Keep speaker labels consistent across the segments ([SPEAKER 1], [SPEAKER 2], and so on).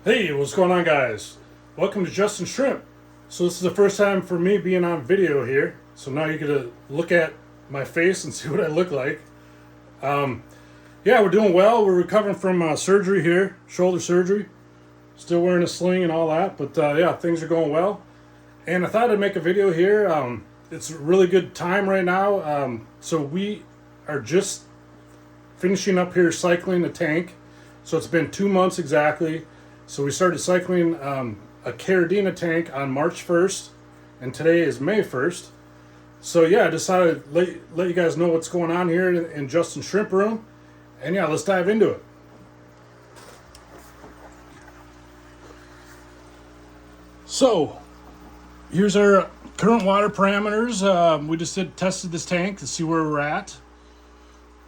[SPEAKER 1] Hey, what's going on, guys? Welcome to Justin Shrimp. So this is the first time for me being on video here. So now you get to look at my face and see what I look like. Yeah, we're doing well. We're recovering from surgery here, shoulder surgery. Still wearing a sling and all that, but yeah, things are going well. And I thought I'd make a video here. It's a really good time right now. So we are just finishing up here cycling the tank. So it's been 2 months exactly. So we started cycling a Caridina tank on March 1st, and today is May 1st. So yeah, I decided to let you guys know what's going on here in Justin Shrimp Room. And yeah, let's dive into it. So here's our current water parameters. We just tested this tank to see where we're at.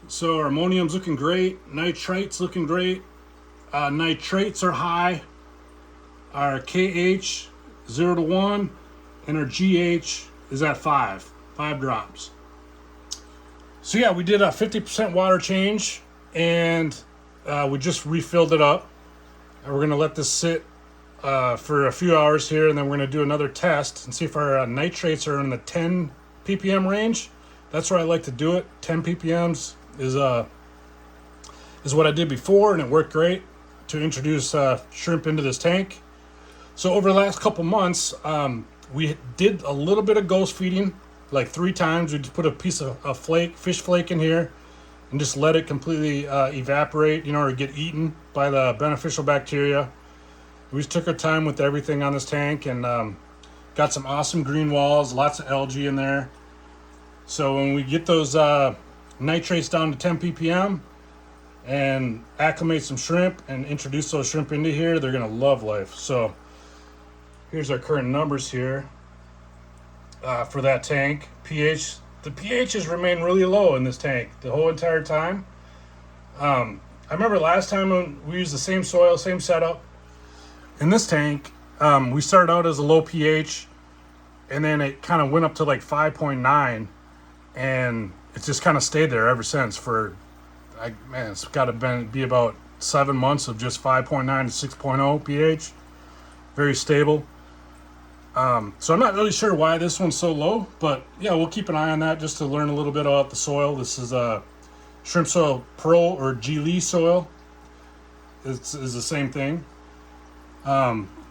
[SPEAKER 1] So our ammonium's looking great, nitrite's looking great. Nitrates are high. Our KH 0 to 1, and our GH is at 5 drops. So yeah, we did a 50% water change, and we just refilled it up. And we're gonna let this sit for a few hours here, and then we're gonna do another test and see if our nitrates are in the 10 ppm range. That's where I like to do it. 10 ppms is what I did before, and it worked great to introduce shrimp into this tank. So over the last couple months, we did a little bit of ghost feeding, like 3 times. We just put a piece of fish flake in here and just let it completely evaporate, or get eaten by the beneficial bacteria. We just took our time with everything on this tank, and got some awesome green walls, lots of algae in there. So when we get those nitrates down to 10 ppm, and acclimate some shrimp and introduce those shrimp into here, they're gonna love life. So here's our current numbers here for that tank. pH, the pH has remained really low in this tank the whole entire time. I remember last time when we used the same soil, same setup in this tank, we started out as a low pH, and then it kind of went up to like 5.9, and it's just kind of stayed there ever since. It's got to be about 7 months of just 5.9 to 6.0 pH. Very stable. So I'm not really sure why this one's so low, but yeah, we'll keep an eye on that just to learn a little bit about the soil. This is Shrimp Soil Pro or G soil. It's the same thing.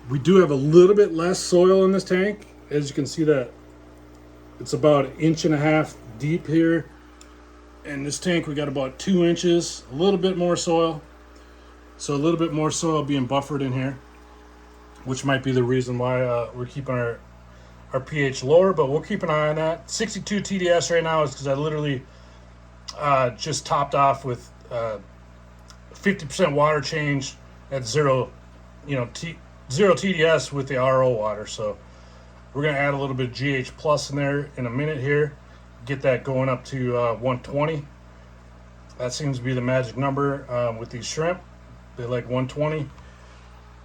[SPEAKER 1] We do have a little bit less soil in this tank. As you can see, that it's about 1.5 inches deep here. In this tank, we got about 2 inches, a little bit more soil. So a little bit more soil being buffered in here, which might be the reason why we're keeping our pH lower, but we'll keep an eye on that. 62 TDS right now is because I literally just topped off with 50% water change at zero TDS with the RO water. So we're going to add a little bit of GH plus in there in a minute here. Get that going up to 120. That seems to be the magic number with these shrimp. They like 120.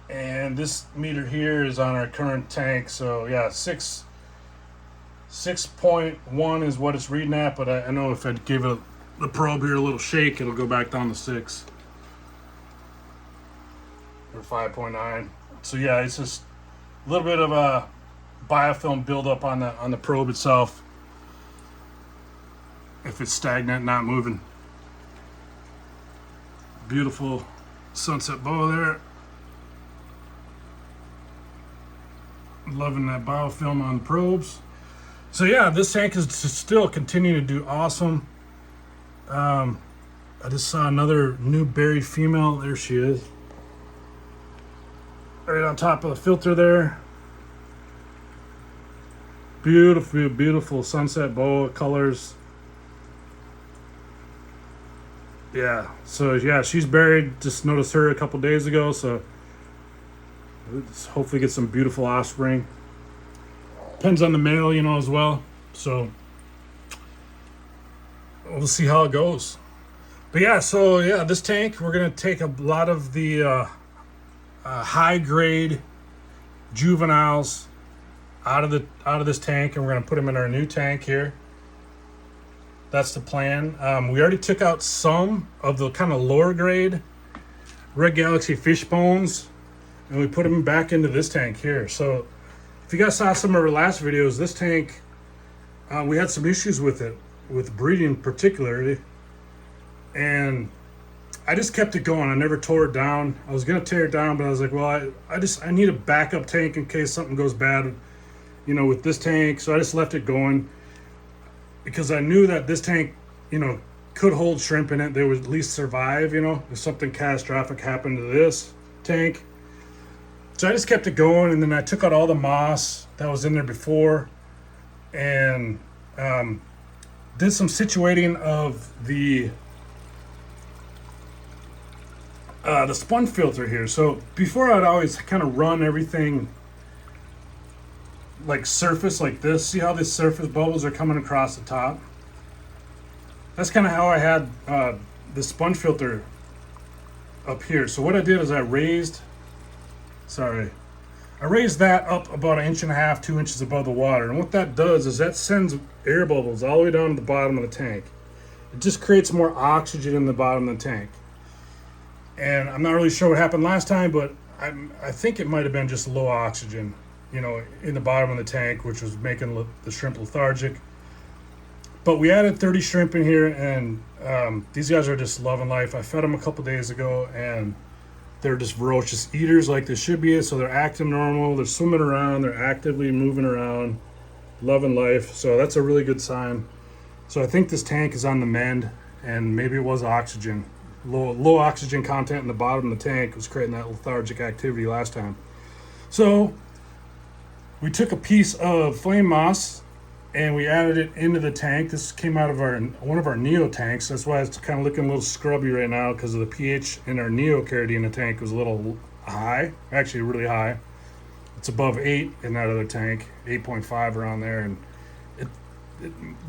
[SPEAKER 1] And this meter here is on our current tank. So yeah, 6.1 is what it's reading at, but I know if I give it the probe here a little shake, it'll go back down to 6 or 5.9. So yeah, it's just a little bit of a biofilm buildup on the probe itself. If it's stagnant, not moving. Beautiful sunset bow there. Loving that biofilm on the probes. So yeah, this tank is still continuing to do awesome. I just saw another new berry female. There she is. Right on top of the filter there. Beautiful, beautiful sunset boa colors. Yeah, so yeah, she's buried. Just noticed her a couple days ago, so let's hopefully get some beautiful offspring. Depends on the male, as well. So we'll see how it goes. But yeah, so yeah, this tank, we're gonna take a lot of the high grade juveniles out of this tank, and we're gonna put them in our new tank here. That's the plan. We already took out some of the kind of lower grade Red Galaxy fish bones and we put them back into this tank here. So if you guys saw some of our last videos, this tank, we had some issues with it, with breeding particularly, and I just kept it going. I never tore it down. I was gonna tear it down, but I was like, well, I need a backup tank in case something goes bad, you know, with this tank. So I just left it going because I knew that this tank, you know, could hold shrimp in it. They would at least survive, you know, if something catastrophic happened to this tank. So I just kept it going, and then I took out all the moss that was in there before, and did some situating of the sponge filter here. So before, I'd always kind of run everything like surface like this. See how these surface bubbles are coming across the top? That's kind of how I had the sponge filter up here. So what I did is I raised that up about 1.5 inches, 2 inches above the water. And what that does is that sends air bubbles all the way down to the bottom of the tank. It just creates more oxygen in the bottom of the tank. And I'm not really sure what happened last time, but I think it might have been just low oxygen, you know, in the bottom of the tank, which was making the shrimp lethargic. But we added 30 shrimp in here, and these guys are just loving life. I fed them a couple days ago, and they're just ferocious eaters like they should be. So they're acting normal. They're swimming around. They're actively moving around, loving life. So that's a really good sign. So I think this tank is on the mend, and maybe it was oxygen. Low oxygen content in the bottom of the tank was creating that lethargic activity last time. So we took a piece of flame moss and we added it into the tank. This came out of one of our Neo tanks. That's why it's kind of looking a little scrubby right now, because of the pH in our Neo Caridina tank was a little high, actually really high. It's above 8 in that other tank, 8.5 around there, and it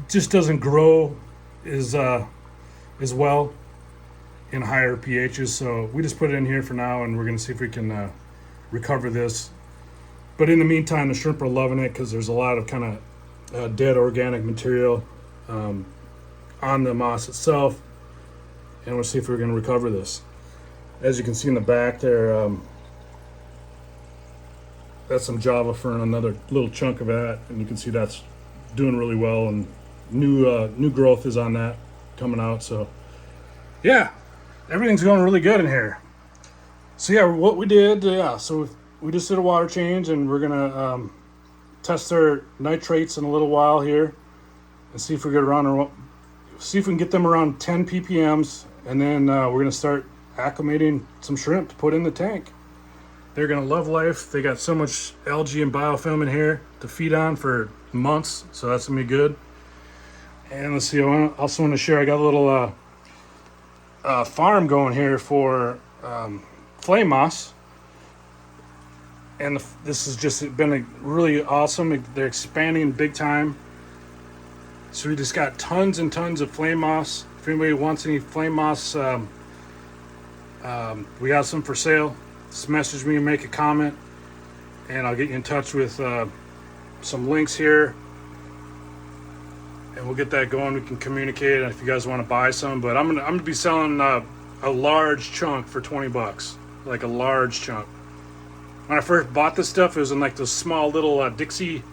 [SPEAKER 1] just doesn't grow as well in higher pHs. So we just put it in here for now, and we're going to see if we can recover this. But in the meantime, the shrimp are loving it because there's a lot of kind of dead organic material on the moss itself, and we'll see if we're going to recover this. As you can see in the back there, that's some Java fern, another little chunk of that, and you can see that's doing really well, and new growth is on that coming out. So yeah, everything's going really good in here. So yeah, what we did, so we just did a water change, and we're gonna test their nitrates in a little while here, and see if we can get them around 10 ppms, and then we're gonna start acclimating some shrimp to put in the tank. They're gonna love life. They got so much algae and biofilm in here to feed on for months, so that's gonna be good. And let's see, I also want to share, I got a little farm going here for flame moss, and this has just been really awesome. They're expanding big time, so we just got tons and tons of flame moss. If anybody wants any flame moss, we have some for sale. Just message me and make a comment, and I'll get you in touch with some links here, and we'll get that going. We can communicate if you guys want to buy some. But I'm gonna be selling a large chunk for $20, like a large chunk. When I first bought this stuff, it was in like those small little Dixie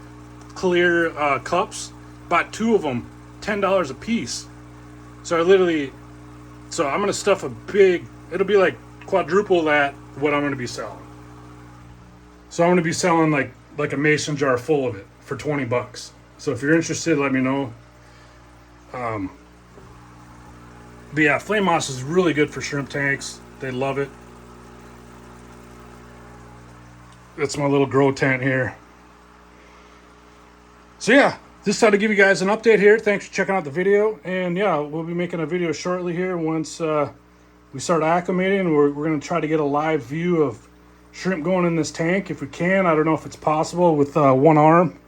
[SPEAKER 1] clear cups. Bought 2 of them, $10 a piece. So I'm gonna stuff a big. It'll be like quadruple that what I'm gonna be selling. So I'm gonna be selling like a mason jar full of it for $20. So if you're interested, let me know. But yeah, flame moss is really good for shrimp tanks. They love it. That's my little grow tent here. So yeah, just thought to give you guys an update here. Thanks for checking out the video. And yeah, we'll be making a video shortly here once we start acclimating. We're going to try to get a live view of shrimp going in this tank if we can. I don't know if it's possible with one arm.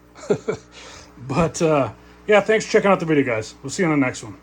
[SPEAKER 1] But yeah, thanks for checking out the video, guys. We'll see you on the next one.